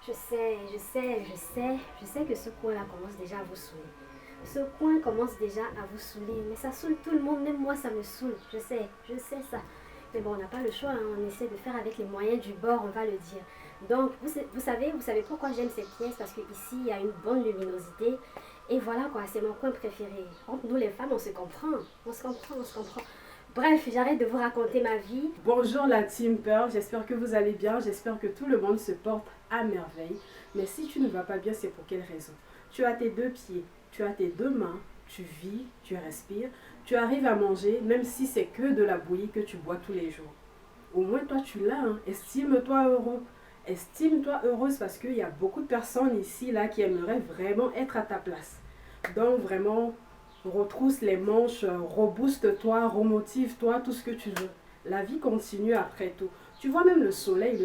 Je sais que ce coin-là commence déjà à vous saouler. Ce coin commence déjà à vous saouler, mais ça saoule tout le monde, même moi ça me saoule. Je sais ça. Mais bon, on n'a pas le choix, hein. On essaie de faire avec les moyens du bord, on va le dire. Donc, vous savez pourquoi j'aime cette pièce? Parce qu'ici, il y a une bonne luminosité. Et voilà quoi, c'est mon coin préféré. Entre nous les femmes, on se comprend. On se comprend. Bref, j'arrête de vous raconter ma vie. Bonjour la Team Pearl, j'espère que vous allez bien, j'espère que tout le monde se porte à merveille. Mais si tu ne vas pas bien, c'est pour quelle raison? Tu as tes deux pieds, tu as tes deux mains, tu vis, tu respires, tu arrives à manger, même si c'est que de la bouillie que tu bois tous les jours. Au moins toi tu l'as, hein. Estime-toi heureux. Estime-toi heureuse parce qu'il y a beaucoup de personnes ici là qui aimeraient vraiment être à ta place. Donc vraiment, retrousse les manches, rebooste-toi, remotive-toi, tout ce que tu veux. La vie continue après tout. Tu vois même le soleil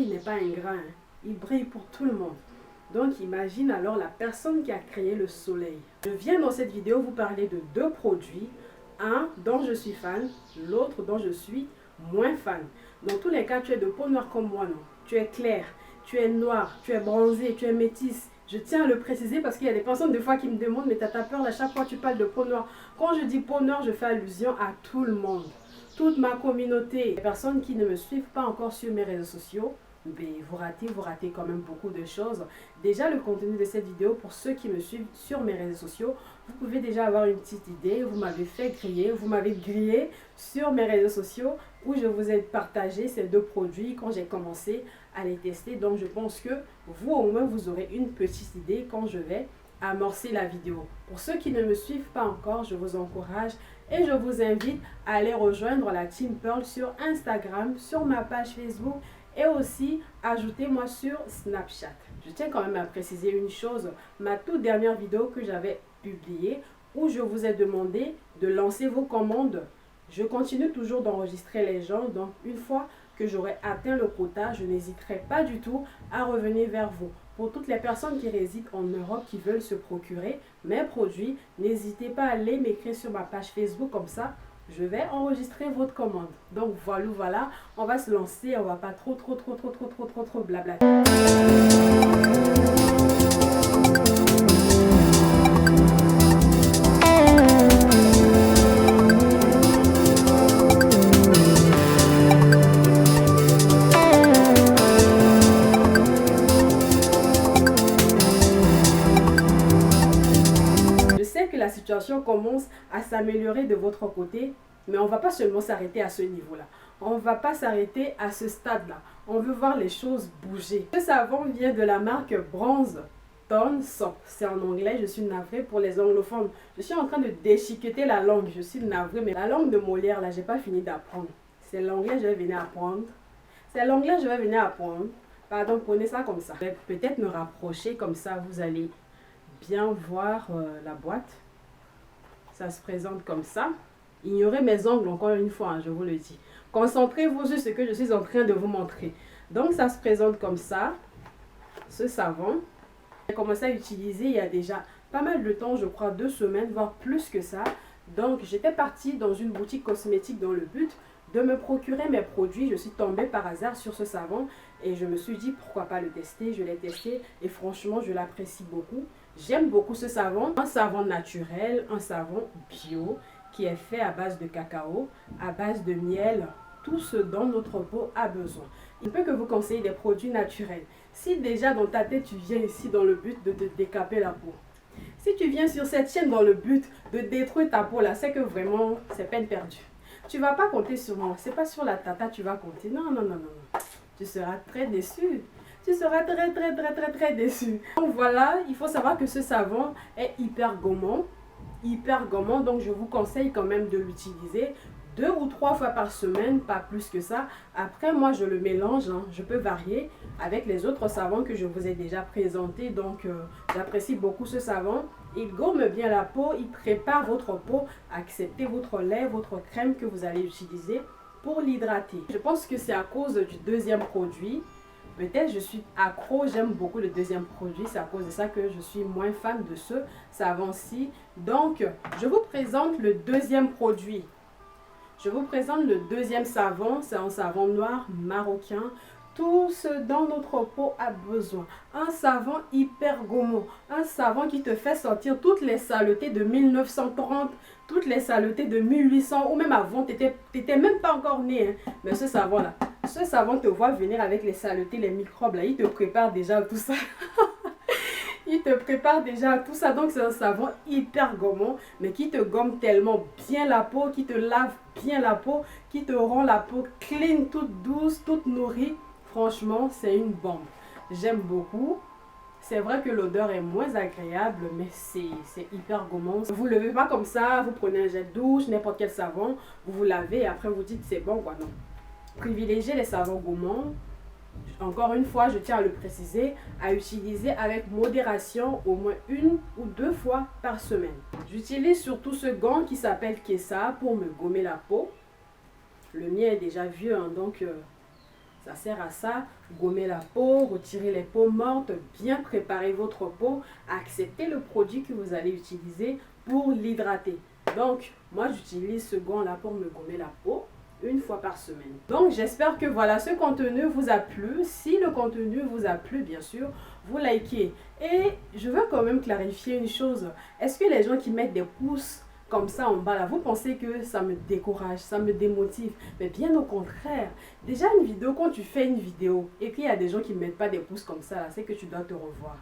n'est pas ingrat, hein. Il brille pour tout le monde. Donc imagine alors la personne qui a créé le soleil. Je viens dans cette vidéo vous parler de deux produits. Un dont je suis fan, l'autre dont je suis moins fan. Dans tous les cas, tu es de peau noire comme moi, non? Tu es clair, tu es noir, tu es bronzé, tu es métisse. Je tiens à le préciser parce qu'il y a des personnes des fois qui me demandent mais t'as peur à chaque fois que tu parles de peau noire. Quand je dis peau noire, je fais allusion à tout le monde. Toute ma communauté. Les personnes qui ne me suivent pas encore sur mes réseaux sociaux, mais vous ratez quand même beaucoup de choses. Déjà le contenu de cette vidéo, pour ceux qui me suivent sur mes réseaux sociaux, vous pouvez déjà avoir une petite idée. Vous m'avez fait griller, vous m'avez grillé sur mes réseaux sociaux où je vous ai partagé ces deux produits quand j'ai commencé à les tester. Donc je pense que vous au moins vous aurez une petite idée quand je vais amorcer la vidéo. Pour ceux qui ne me suivent pas encore, je vous encourage et je vous invite à aller rejoindre la Team Pearl sur Instagram, sur ma page Facebook et aussi ajoutez-moi sur Snapchat. Je tiens quand même à préciser une chose, ma toute dernière vidéo que j'avais publiée où je vous ai demandé de lancer vos commandes. Je continue toujours d'enregistrer les gens, donc une fois que j'aurai atteint le quota, je n'hésiterai pas du tout à revenir vers vous. Pour toutes les personnes qui résident en Europe, qui veulent se procurer mes produits, n'hésitez pas à aller m'écrire sur ma page Facebook, comme ça, je vais enregistrer votre commande. Donc voilà, on va se lancer, on va pas trop blabla. La situation commence à s'améliorer de votre côté, mais on ne va pas seulement s'arrêter à ce niveau-là. On ne va pas s'arrêter à ce stade-là. On veut voir les choses bouger. Ce savon vient de la marque Bronze Tone Soap. C'est en anglais, je suis navrée pour les anglophones. Je suis en train de déchiqueter la langue, je suis navrée, mais la langue de Molière, là, j'ai pas fini d'apprendre. C'est l'anglais, je vais venir apprendre. C'est l'anglais, je vais venir apprendre. Pardon, prenez ça comme ça. Je vais peut-être me rapprocher, comme ça, vous allez bien voir la boîte. Ça se présente comme ça. Ignorez mes ongles encore une fois, hein, je vous le dis. Concentrez-vous sur ce que je suis en train de vous montrer. Donc ça se présente comme ça, ce savon. J'ai commencé à l'utiliser il y a déjà pas mal de temps, je crois 2 semaines, voire plus que ça. Donc j'étais partie dans une boutique cosmétique dans le but de me procurer mes produits. Je suis tombée par hasard sur ce savon et je me suis dit pourquoi pas le tester. Je l'ai testé et franchement je l'apprécie beaucoup. J'aime beaucoup ce savon, un savon naturel, un savon bio qui est fait à base de cacao, à base de miel, tout ce dont notre peau a besoin. Il peut que vous conseiller des produits naturels. Si déjà dans ta tête tu viens ici dans le but de te décaper la peau, si tu viens sur cette chaîne dans le but de détruire ta peau là, c'est que vraiment c'est peine perdue. Tu ne vas pas compter sur moi, c'est pas sur la tata tu vas compter, non. Tu seras très déçu. Tu seras très déçu. Donc voilà, il faut savoir que ce savon est hyper gourmand. Donc je vous conseille quand même de l'utiliser 2 ou 3 fois par semaine, pas plus que ça. Après moi je le mélange, hein, je peux varier avec les autres savons que je vous ai déjà présentés. Donc j'apprécie beaucoup ce savon. Il gourme bien la peau, il prépare votre peau à accepter votre lait, votre crème que vous allez utiliser pour l'hydrater. Je pense que c'est à cause du deuxième produit. Peut-être je suis accro, j'aime beaucoup le deuxième produit, c'est à cause de ça que je suis moins fan de ce savon-ci. Donc, je vous présente le deuxième produit. Je vous présente le deuxième savon, c'est un savon noir marocain, tout ce dont notre peau a besoin. Un savon hyper gourmand, un savon qui te fait sortir toutes les saletés de 1930, toutes les saletés de 1800 ou même avant, tu n'étais même pas encore né. Hein. Mais ce savon te voit venir avec les saletés, les microbes là, il te prépare déjà à tout ça. Il te prépare déjà à tout ça. Donc c'est un savon hyper gommant, mais qui te gomme tellement bien la peau, qui te lave bien la peau, qui te rend la peau clean, toute douce, toute nourrie. Franchement, c'est une bombe. J'aime beaucoup. C'est vrai que l'odeur est moins agréable, mais c'est hyper gommant. Vous ne levez pas comme ça, vous prenez un jet de douche, n'importe quel savon, vous vous lavez et après vous dites c'est bon quoi, non. Privilégiez les savons gommants. Encore une fois, je tiens à le préciser, à utiliser avec modération au moins 1 ou 2 fois par semaine. J'utilise surtout ce gant qui s'appelle Kessa pour me gommer la peau. Le mien est déjà vieux, hein, donc ça sert à ça. Gommer la peau, retirer les peaux mortes, bien préparer votre peau, accepter le produit que vous allez utiliser pour l'hydrater. Donc, moi j'utilise ce gant là pour me gommer la peau. 1 fois par semaine. Donc j'espère que voilà, ce contenu vous a plu. Si le contenu vous a plu, bien sûr, vous likez. Et je veux quand même clarifier une chose. Est-ce que les gens qui mettent des pouces comme ça en bas là, vous pensez que ça me décourage, ça me démotive? Mais bien au contraire. Déjà une vidéo, quand tu fais une vidéo et qu'il y a des gens qui ne mettent pas des pouces comme ça, c'est que tu dois te revoir.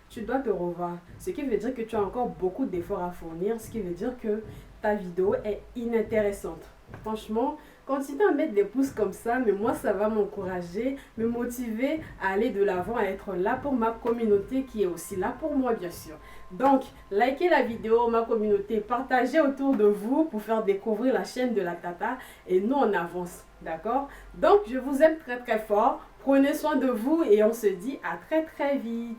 Tu dois te revoir. Ce qui veut dire que tu as encore beaucoup d'efforts à fournir. Ce qui veut dire que ta vidéo est inintéressante. Franchement, continuez à mettre des pouces comme ça, mais moi ça va m'encourager, me motiver à aller de l'avant, à être là pour ma communauté qui est aussi là pour moi bien sûr. Donc, likez la vidéo, ma communauté, partagez autour de vous pour faire découvrir la chaîne de la Tata et nous on avance, d'accord? Donc, je vous aime très très fort, prenez soin de vous et on se dit à très très vite.